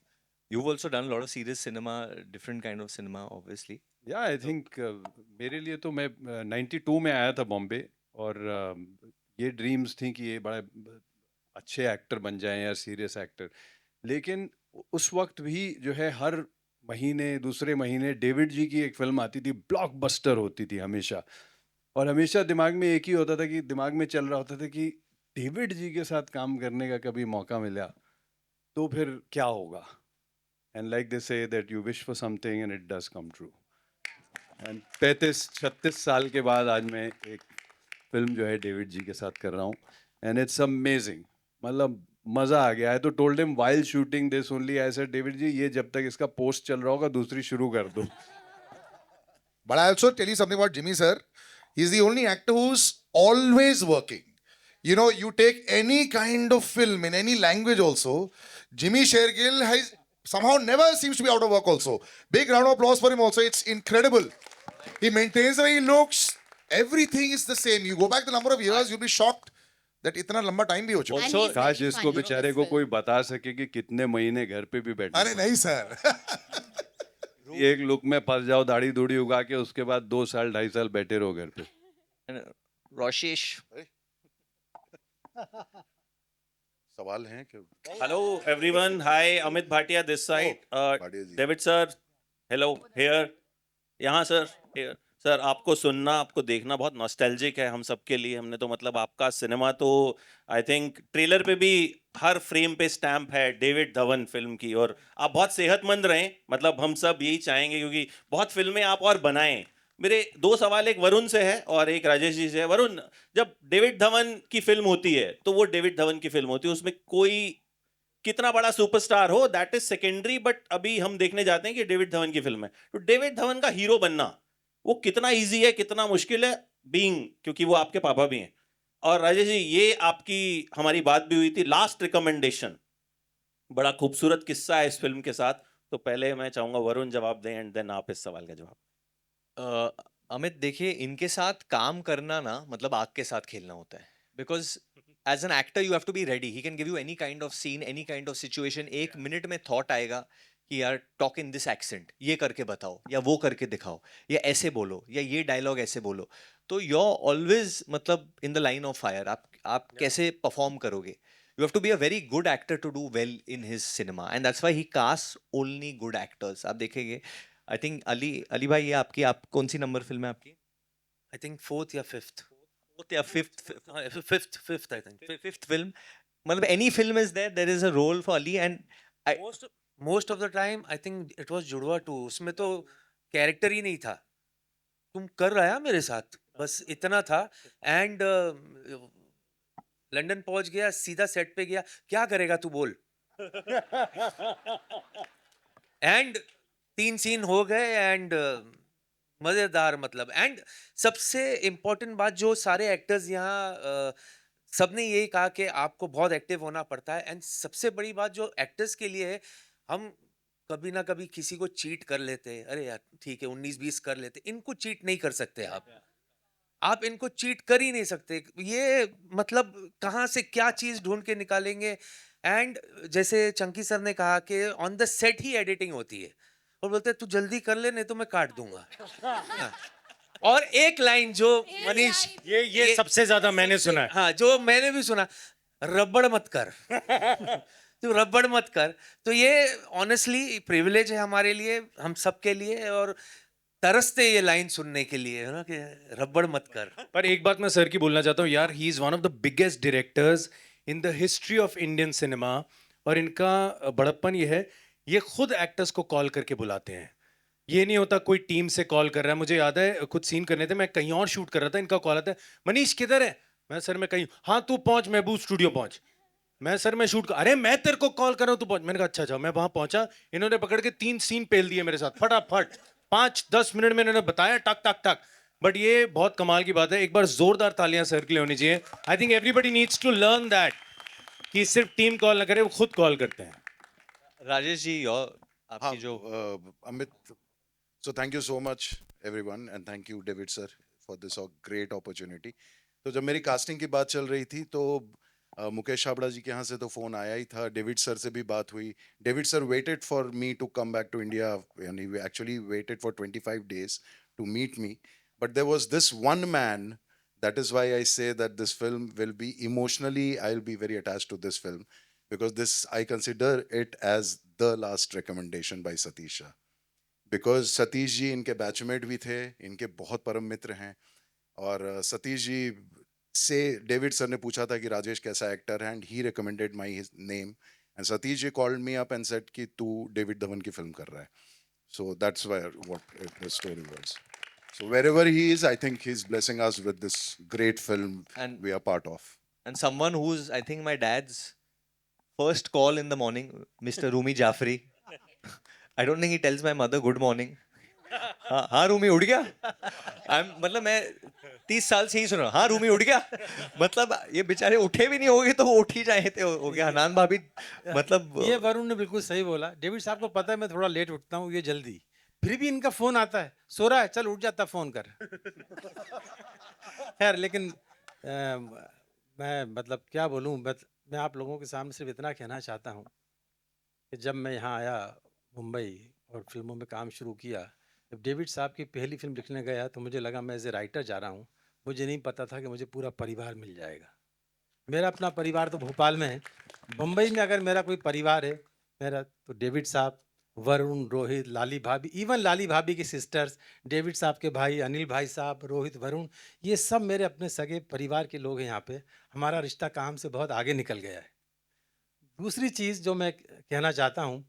you've also done a lot of serious cinema, different kind of cinema, obviously. या I think मेरे लिए तो मैं 92 में आया था बॉम्बे और ये ड्रीम्स थी कि ये बड़े अच्छे एक्टर बन जाएं या सीरियस एक्टर, लेकिन उस वक्त भी जो है हर महीने दूसरे महीने डेविड जी की एक फिल्म आती थी, ब्लॉकबस्टर होती थी हमेशा, और हमेशा दिमाग में एक ही होता था कि दिमाग में चल रहा होता था कि डेविड जी के साथ काम करने का कभी मौका मिला तो फिर क्या होगा. And like they say that you wish for something and it does come true. And 35-36 साल के बाद आज मैं एक फिल्म जो है डेविड जी के साथ कर रहा हूँ, एंड इट्स अमेजिंग. मतलब मजा आ गया. I तो told him while shooting this only, I said, David जी ये जब तक इसका पोस्ट चल रहा होगा दूसरी शुरू कर दो. But I also tell you something about Jimmy sir. He's the only actor who's always working. You know, you take any kind of film in any language also, Jimmy Shergill has somehow never seems to be out of work also. Big round of applause for him also. It's incredible. He maintains the way he looks. Everything is the same. You go back the number of years, you'll be shocked that इतना लंबा time भी हो चुका है. Also, काश इसको बेचारे को कोई बता सके कि कितने महीने घर पे भी बैठे. अरे नहीं सर. एक लुक में फंस जाओ, दाढ़ी दूढ़ी उगा के, उसके बाद 2 साल 2.5 साल बैठे रहो घर पे. Roshish. सवाल हैं कि Hello everyone. Hi, Amit Bhatia this side. Bhatia ji. David sir. Hello. Here. यहाँ सर. Here. सर आपको सुनना आपको देखना बहुत नॉस्टैल्जिक है हम सब के लिए. हमने तो मतलब आपका सिनेमा तो आई थिंक ट्रेलर पे भी हर फ्रेम पे स्टैम्प है डेविड धवन फिल्म की. और आप बहुत सेहतमंद रहें, मतलब हम सब यही चाहेंगे क्योंकि बहुत फिल्में आप और बनाएं. मेरे 2 सवाल, एक वरुण से है और एक राजेश जी से है. वरुण, जब डेविड धवन की फिल्म होती है तो वो डेविड धवन की फिल्म होती है, उसमें कोई कितना बड़ा सुपरस्टार हो दैट इज सेकेंडरी, बट अभी हम देखने जाते हैं कि डेविड धवन की फिल्म है. तो डेविड धवन का हीरो बनना वो कितना इजी है, कितना मुश्किल है, बीइंग क्योंकि वो आपके पापा भी हैं. और राजेश जी, ये आपकी हमारी बात भी हुई थी. लास्ट रिकमेंडेशन, बड़ा खूबसूरत किस्सा है इस फिल्म के साथ. तो पहले मैं चाहूंगा वरुण जवाब दें एंड देन आप इस सवाल का जवाब. अमित देखिए, इनके साथ काम करना ना मतलब आग के साथ खेलना होता है. Because as an actor you have to be ready. He can give you any kind of scene, any kind of situation. 1 minute में थॉट आएगा कि यार टॉक इन दिस एक्सेंट, ये करके बताओ या वो करके दिखाओ या ऐसे बोलो या ये डायलॉग ऐसे बोलो. तो यू आर ऑलवेज मतलब in the line of fire. आप कैसे परफॉर्म करोगे. You have to be a very good actor to do well in his cinema, and that's why he casts only good actors. आप देखेंगे, I think Ali भाई, ये आपकी आप कौन सी नंबर फिल्म है आपकी? I think 4th या 5th. 4th या 5th? 5th I think. 5th film. मतलब any film is there is a role for Ali, and Most of the time I think it was जुड़वा 2. उसमें तो character ही नहीं था, तुम कर रहा है मेरे साथ, बस इतना था. एंड लंदन पहुंच गया, सीधा सेट पे गया, क्या करेगा तू बोल. एंड 3 सीन हो गए एंड मजेदार मतलब. एंड सबसे इम्पोर्टेंट बात जो सारे एक्टर्स यहाँ सबने यही कहा कि आपको बहुत एक्टिव होना पड़ता है. एंड सबसे बड़ी बात जो एक्टर्स के लिए है, हम कभी ना कभी किसी को चीट कर लेते हैं. अरे यार ठीक है 19-20 कर लेते, इनको चीट नहीं कर सकते आप इनको चीट कर ही नहीं सकते. ये मतलब कहाँ से क्या चीज ढूंढ के निकालेंगे. एंड जैसे चंकी सर ने कहा कि on the set he editing होती है और बोलते हैं तू जल्दी कर ले नहीं तो मैं काट दूंगा. हाँ. और एक लाइन जो मनीष, ये सबसे ज्यादा मैंने सुना है. हाँ, जो मैंने भी सुना, रबड़ मत कर. तू रबड़ मत कर. तो ये ऑनेस्टली प्रिविलेज है हमारे लिए, हम सब के लिए, और तरसते ये लाइन सुनने के लिए है ना कि रबड़ मत कर. पर एक बात मैं सर की बोलना चाहता हूँ यार, he is one of the biggest directors in the history of Indian cinema. और इनका बड़प्पन ये है, ये खुद एक्टर्स को कॉल करके बुलाते हैं. ये नहीं होता कोई टीम से कॉल कर रहा है. मुझे याद है कुछ सीन करने थे, मैं कहीं और शूट कर रहा था, इनका कॉल आता है, मनीष किधर है. मैं सर मैं कहीं, हाँ तू पहुंच महबूब स्टूडियो पहुंच. मैं सर मैं शूट कर, अरे मैं तेरे को कॉल कर रहा हूँ तू पहुंच. मैंने कहा अच्छा अच्छा. मैं वहां पहुंचा, इन्होंने पकड़ के 3 सीन पेल दिए मेरे साथ फटाफट. 5-10 मिनट में इन्होंने बताया टक टक टक. बट ये बहुत कमाल की बात है. एक बार जोरदार तालियां सर के लिए होनी चाहिए. I think everybody needs to learn that कि सिर्फ टीम कॉल ना करे, वो खुद कॉल करते हैं. राजेश जी, आपकी जो Amit, so thank you so much everyone and thank you David sir for this great opportunity. तो जब मेरी कास्टिंग की बात चल रही थी तो मुकेश छाबड़ा जी के यहाँ से तो फोन आया ही था. डेविड सर से भी बात हुई. David sir waited for me to come back to India and he actually waited for 25 days to meet me. But there was this one man, that is why I say that this film will be emotionally, I'll be very attached to this film because this, I consider it as the last recommendation by Satish Shah. Because Satish जी इनके batchmate भी थे, इनके बहुत परम मित्र हैं. और सतीश जी से David sir ने पूछा था कि राजेश कैसा एक्टर है, and he recommended my name. And Satish ji called me up and said कि तू डेविड धवन की फिल्म कर रहा है. So that's what the story was. So wherever he is, I think he's blessing us with this great film and we are part of. And someone who's, I think, my dad's first call in the morning, Mr. Rumi Jafri. I don't think he tells my mother good morning. हाँ रूमी उठ गया. मतलब मैं 30 साल से ही सुन रहा हूँ, हाँ रूमी उठ गया. मतलब ये बेचारे उठे भी नहीं होगे तो वो उठ ही जाए थे. हो गया हनान भाभी. मतलब ये वरुण ने बिल्कुल सही बोला. डेविड साहब को पता है मैं थोड़ा लेट उठता हूँ, ये जल्दी, फिर भी इनका फोन आता है, सो रहा है, चल उठ जाता, फोन कर. खैर, लेकिन मैं मतलब क्या बोलूँ, मैं आप लोगों के सामने सिर्फ इतना कहना चाहता हूँ कि जब मैं यहाँ आया मुंबई और फिल्मों में काम शुरू किया, जब डेविड साहब की पहली फिल्म लिखने गया तो मुझे लगा मैं एज ए राइटर जा रहा हूँ. मुझे नहीं पता था कि मुझे पूरा परिवार मिल जाएगा. मेरा अपना परिवार तो भोपाल में है. मुंबई में अगर मेरा कोई परिवार है मेरा, तो डेविड साहब, वरुण, रोहित, लाली भाभी, इवन लाली भाभी की सिस्टर्स, डेविड साहब के भाई अनिल भाई साहब, रोहित, वरुण, ये सब मेरे अपने सगे परिवार के लोग हैं यहाँ पे. हमारा रिश्ता काम से बहुत आगे निकल गया है. दूसरी चीज़ जो मैं कहना चाहता हूँ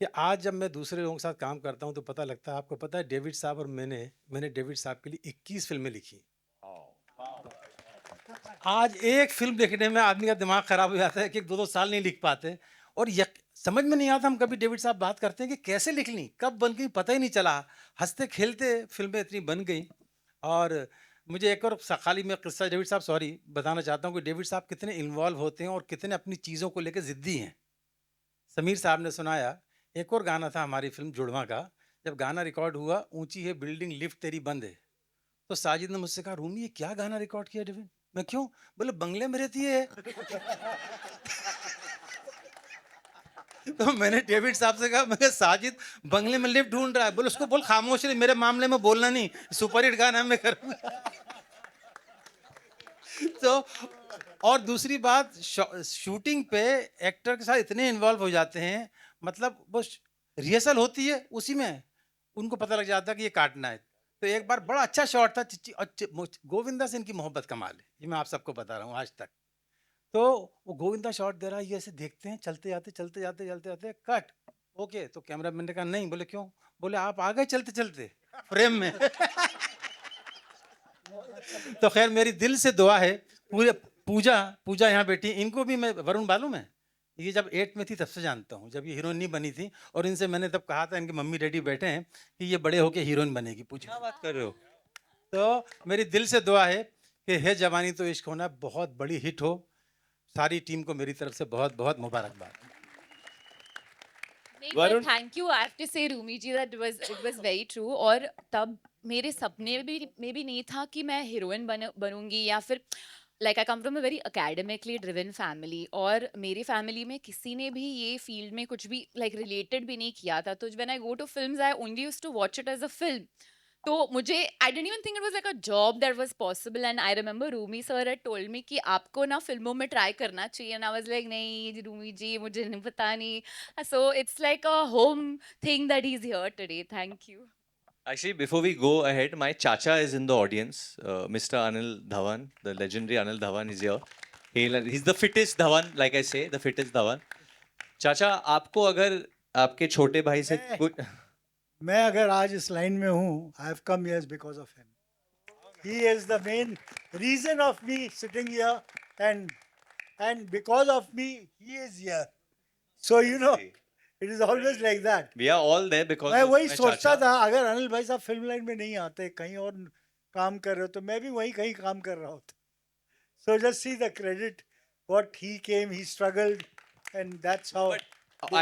कि आज जब मैं दूसरे लोगों के साथ काम करता हूँ तो पता लगता है, आपको पता है डेविड साहब और मैंने डेविड साहब के लिए 21 फिल्में लिखी. आज एक फिल्म लिखने में आदमी का दिमाग खराब हो जाता है कि 2-2 साल नहीं लिख पाते. और समझ में नहीं आता, हम कभी डेविड साहब बात करते हैं कि कैसे लिख ली, कब बन गई, पता ही नहीं चला. हंसते खेलते फिल्में इतनी बन गई. और मुझे एक और खाली मैं किस्सा डेविड साहब बताना चाहता हूँ कि डेविड साहब कितने इन्वॉल्व होते हैं और कितने अपनी चीज़ों को लेकर ज़िद्दी हैं. समीर साहब ने सुनाया, एक और गाना था हमारी फिल्म जुड़वा का, जब गाना रिकॉर्ड हुआ, ऊंची है बिल्डिंग लिफ्ट तेरी बंद है, तो साजिद ने मुझसे कहा, रूमी ये क्या गाना रिकॉर्ड किया डेविड? मैं क्यों? बोले बंगले में रहती है. तो मैंने डेविड साहब से कहा, मैं साजिद बंगले में लिफ्ट ढूंढ रहा है. बोले उसको बोल खामोश रहे, मेरे मामले में बोलना नहीं, सुपर हिट गाना मैं करूँगा. तो और दूसरी बात, शूटिंग पे एक्टर के साथ इतने इन्वॉल्व हो जाते हैं, मतलब वो रिहर्सल होती है, उसी में उनको पता लग जाता है कि ये काटना है. तो एक बार बड़ा अच्छा शॉट था, गोविंदा से इनकी मोहब्बत कमाल है, ये मैं आप सबको बता रहा हूँ आज तक. तो वो गोविंदा शॉट दे रहा है, ये ऐसे देखते हैं, चलते जाते कट. ओके, तो कैमरामैन ने कहा नहीं. बोले क्यों? बोले आप आ गए चलते चलते फ्रेम में. तो खैर मेरी दिल से दुआ है, पूरे पूजा यहाँ बैठी, इनको भी मैं, वरुण मालूम है, ये जब 8 में थी तब से जानता हूँ, जब ये हीरोइन नहीं बनी थी. और इनसे मैंने तब कहा था, इनके मम्मी डैडी बैठे हैं, कि ये बड़े होके हीरोइन बनेगी. पूछो क्या बात कर रहे हो. तो मेरी दिल से दुआ है कि है जवानी तो इश्क होना बहुत बड़ी हिट हो. सारी टीम को मेरी तरफ से बहुत बहुत मुबारकबाद. Varun, thank you. I have to say Rumi ji that it was very true. और तब मेरे सपने में भी नहीं था कि मैं हीरोइन बनूंगी, या फिर like I come from a very academically driven family, और मेरी फैमिली में किसी ने भी ये फील्ड में कुछ भी लाइक रिलेटेड भी नहीं किया था. तो when I go to films I only used to watch it as a film. तो मुझे I didn't even think it was like a job that was possible. And I remember Rumi sir had told me कि आपको ना फिल्मों में try करना चाहिए. And I was like नहीं रूमी जी, मुझे नहीं पता नहीं. So it's like a home thing that he is here today. Thank you. Actually, before we go ahead, my chacha is in the audience. Mr. Anil Dhawan, the legendary Anil Dhawan is here. He's the fittest Dhawan, like I say, the fittest Dhawan. चाचा, आपको अगर आपके छोटे भाई से कुछ, मैं अगर आज इस लाइन में हूँ, I have come here because of him. He is the main reason of me sitting here, and because of me he is here. So you know, it is always like that. we are all there because मैं of वही my सोचता chacha. था, अगर अनिल भाई साहब film line में नहीं आते, कहीं और काम कर रहे हो, तो मैं भी वहीं कहीं काम कर रहा होता. So just see the credit what he came, he struggled, and that's how. I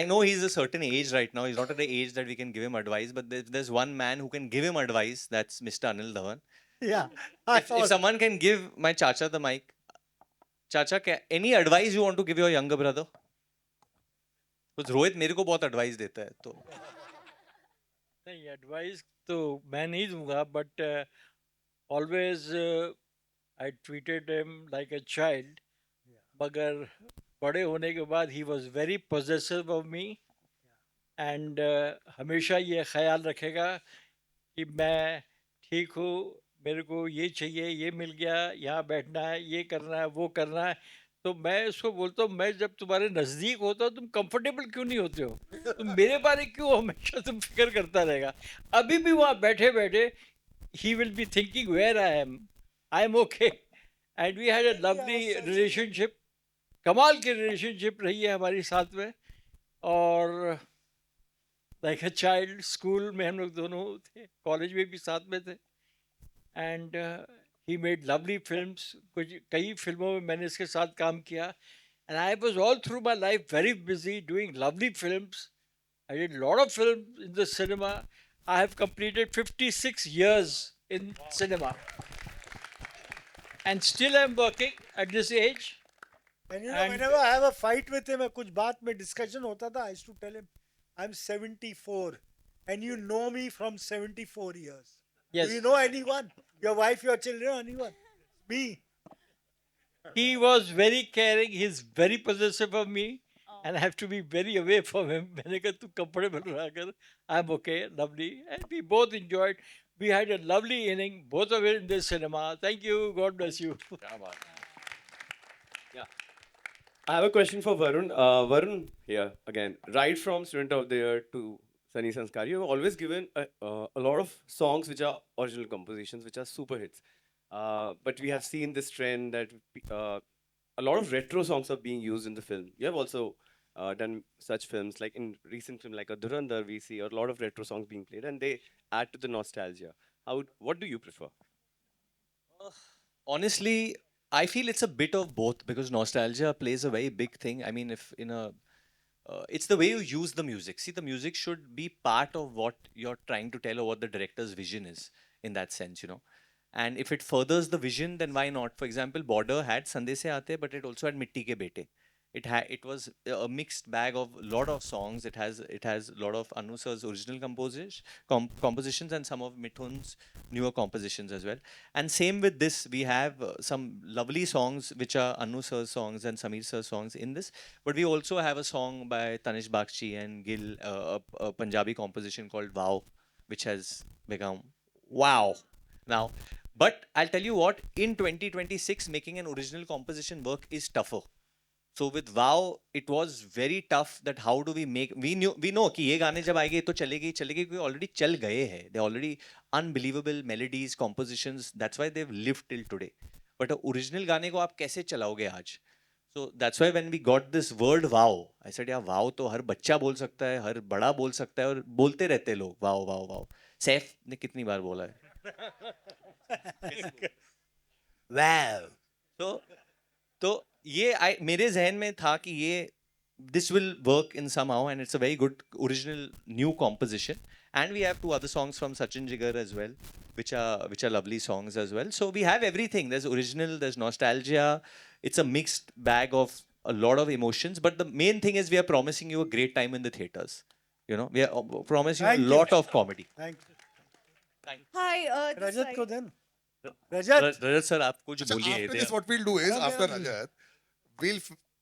know he's a certain age right now. He's not at the age that we can give him advice, but there's one man who can give him advice. That's Mr. Anil Dhawan. Yeah. If someone can give my chacha the mic, chacha, any advice you want to give your younger brother? कुछ रोहित मेरे को बहुत advice देता है, तो नहीं, advice तो मैं नहीं दूंगा, but always I treated him like a child. मगर बड़े होने के बाद he was very possessive of me, and हमेशा ये ख्याल रखेगा कि मैं ठीक हूँ, मेरे को ये चाहिए, ये मिल गया, यहाँ बैठना है, ये करना है, वो करना है. तो मैं उसको बोलता हूँ, मैं जब तुम्हारे नज़दीक होता हूँ तुम कंफर्टेबल क्यों नहीं होते हो? तुम मेरे बारे क्यों हमेशा तुम फिक्र करता रहेगा? अभी भी वहाँ बैठे बैठे ही will be thinking where I am okay. And we had a lovely relationship. कमाल की रिलेशनशिप रही है हमारी साथ में, और लाइक अ चाइल्ड, स्कूल में हम लोग दोनों थे, कॉलेज में भी साथ में थे, and he made lovely films. कुछ कई फिल्मों में मैंने इसके साथ काम किया, and I was all through my life very busy doing lovely films. I did a lot of films in the cinema. I have completed 56 years in cinema. And still I'm working at this age. And you know, And- whenever I have a fight with him, कुछ बात में discussion होता था, I used to tell him, I'm 74 and you know me from 74 years. Yes. Do you know anyone? Your wife, your children, anyone? Me. He was very caring. He's very possessive of me. And I have to be very away from him. मैंने कहा तू कपड़े में रहा कर. I'm okay, lovely. And we both enjoyed. We had a lovely inning, both of it in the cinema. Thank you. God bless you. I have a question for Varun. Varun, here again. Right from Student of the Year to Sunny Sanskar, you have always given a lot of songs which are original compositions, which are super hits. But we have seen this trend that a lot of retro songs are being used in the film. You have also done such films, like in recent film like a Dhurandhar, we see a lot of retro songs being played, and they add to the nostalgia. What do you prefer? Honestly, I feel it's a bit of both because nostalgia plays a very big thing. I mean, if in a it's the way you use the music. See, the music should be part of what you're trying to tell or what the director's vision is in that sense, you know. And if it furthers the vision, then why not? For example, Border had Sande Se Aate, but it also had Mitti Ke Bete. It was a mixed bag of a lot of songs. It has a lot of Anu sir's original compositions and some of Mithun's newer compositions as well. And same with this, we have some lovely songs which are Anu sir's songs and Samir sir's songs in this. But we also have a song by Tanish Bakshi and Gil, a Punjabi composition called Wow, which has become wow now. But I'll tell you what, in 2026, making an original composition work is tougher. So with Wow, it was very tough that how do we make, we know कि ये गाने जब आएंगे तो चलेगी क्योंकि already चल गए हैं. They're already unbelievable melodies, compositions. That's why they've lived till today. But original गाने को आप कैसे चलाओगे आज? So that's why when we got this word wow, I said yeah, wow तो हर बच्चा बोल सकता है, हर बड़ा बोल सकता है और बोलते रहते हैं लोग wow wow wow. सैफ ने कितनी बार बोला है? Wow. तो ये मेरे जहन में था कि ये this will work in somehow and it's a very good original new composition, and we have two other songs from Sachin Jigar as well which are lovely songs as well. So we have everything. There's original, there's nostalgia. It's a mixed bag of a lot of emotions, but the main thing is we are promising you a great time in the theaters. You know, we are promising you a lot of comedy. Thank you. Hi, Rajat ko then. Rajat. Rajat sir, आप कुछ After बोलिए. this, what we'll do is, after Rajat,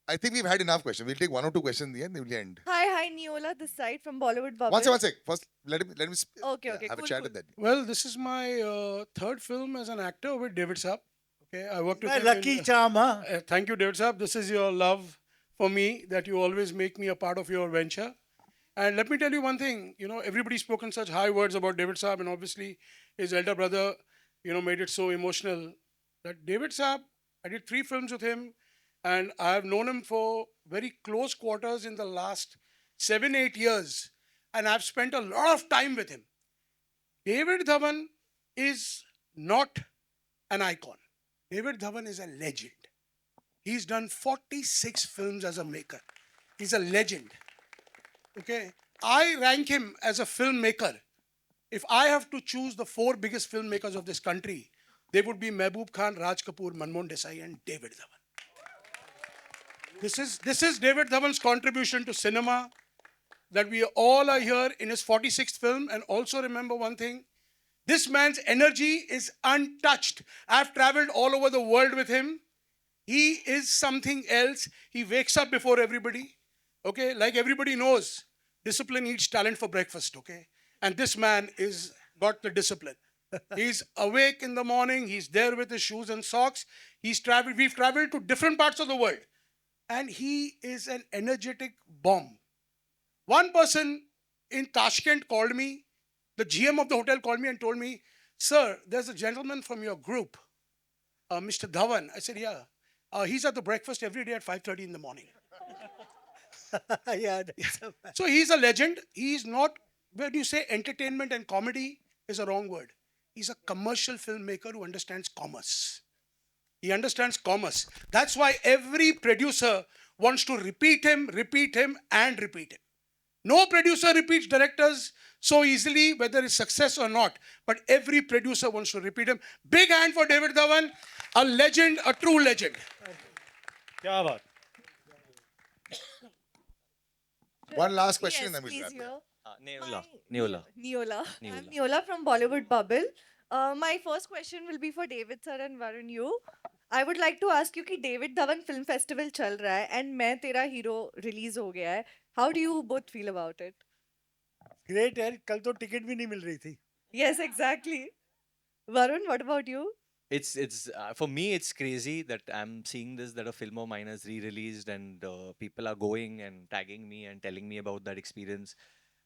I think we've had enough questions. We'll take one or two questions in the end, then we'll end. Hi, Neola, this side from Bollywood Bubble. One sec. First, let me Okay, have cool, a chat cool. and then. Well, this is my third film as an actor with David Saab. Okay, I worked with My him lucky charm, huh? Thank you, David Saab. This is your love for me that you always make me a part of your venture. And let me tell you one thing. You know, everybody's spoken such high words about David Saab, and obviously his elder brother, made it so emotional. That David Saab, I did 3 films with him, and I have known him for very close quarters in the last 7-8 years, and I've spent a lot of time with him. David Dhawan is not an icon. David Dhawan is a legend. He's done 46 films as a maker. He's a legend. Okay? I rank him as a filmmaker. If I have to choose the 4 biggest filmmakers of this country, they would be Mehboob Khan, Raj Kapoor, Manmohan Desai, and David Dhawan. This is David Dhawan's contribution to cinema, that we all are here in his 46th film. And also remember one thing, this man's energy is untouched. I've traveled all over the world with him. He is something else. He wakes up before everybody. Okay, like everybody knows, discipline eats talent for breakfast. Okay, and this man is got the discipline. He's awake in the morning. He's there with his shoes and socks. We've traveled to different parts of the world, and he is an energetic bomb. One person in Tashkent called me. The GM of the hotel called me and told me, "Sir, there's a gentleman from your group, Mr. Dhawan." I said, "Yeah." He's at the breakfast every day at 5:30 in the morning. Yeah, that's a fact. So he's a legend. He's not, when you say entertainment and comedy is a wrong word. He's a commercial filmmaker who understands commerce. He understands commerce. That's why every producer wants to repeat him, and repeat him. No producer repeats directors so easily, whether it's success or not. But every producer wants to repeat him. Big hand for David Dhawan, a legend, a true legend. क्या बात. One last question, Yes, and then we'll please, wrap it up. here. Neola. Neola. I'm Neola. Neola from Bollywood Bubble. My first question will be for David sir and Varun you. I would like to ask you कि David Dhawan Film Festival चल रहा है and मैं तेरा hero release हो गया है. How do you both feel about it? Great यार, कल तो टिकट भी नहीं मिल रही थी. Yes, exactly. Varun, what about you? It's for me it's crazy that I'm seeing this, that a film of mine is re-released and people are going and tagging me and telling me about that experience,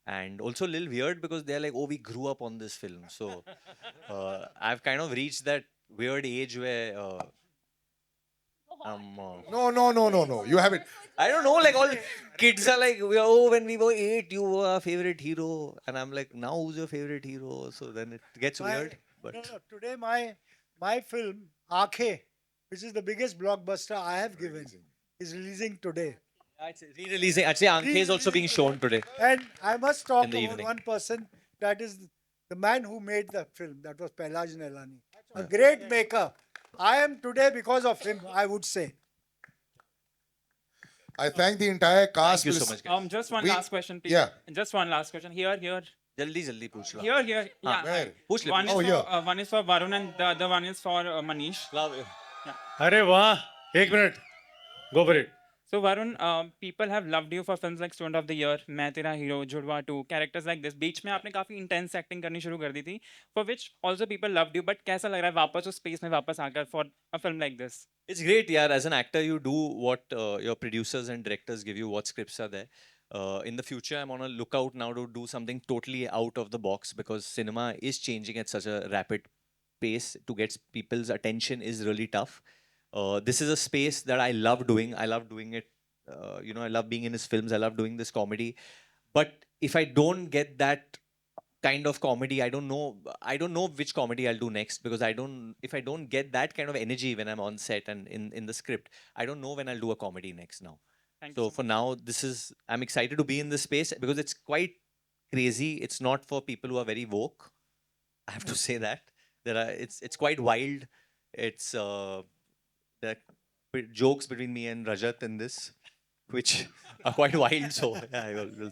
and also a little weird because they're like, oh, we grew up on this film. So I've kind of reached that weird age where No. You have it. I don't know, like all kids are like, oh, when we were 8 you were our favorite hero, and I'm like, now who's your favorite hero? So then it gets weird. But No, today my film Aankhein, which is the biggest blockbuster I have given, is releasing today. it's re-releasing. Actually, Aankhein is also being shown today. And I must talk In the about evening. one person, that is the man who made the film. That was Pehlaj Nelani, a great maker. I am today because of him, I would say. I thank the entire cast. Thank you so much, guys. Just one We- last question, please. Yeah. Just one last question. Here. Jaldi पूछ लो. Here. हाँ, Yeah. पूछ ले. One is, Oh, for, here. one is for Varun and the other one is for Manish. अरे वाह, एक minute. Go for it. So Varun, people have loved you for films like Student of the Year, मैं तेरा hero, Judwa 2, characters like this. बीच में आपने काफी intense acting करनी शुरू कर दी थी, for which also people loved you. But कैसा लग रहा है वापस उस space में वापस आकर for a film like this? It's great, yeah. As an actor, you do what your producers and directors give you, what scripts are there. In the future, I'm on a lookout now to do something totally out of the box, because cinema is changing at such a rapid pace. To get people's attention is really tough. This is a space that I love doing. I love doing it. I love being in his films. I love doing this comedy. But if I don't get that kind of comedy, I don't know which comedy I'll do next, because if I don't get that kind of energy when I'm on set and in the script, I don't know when I'll do a comedy next now. So for now, I'm excited to be in this space because it's quite crazy. It's not for people who are very woke. I have to say that. It's quite wild. It's there are jokes between me and Rajat in this, which are quite wild. So yeah, we'll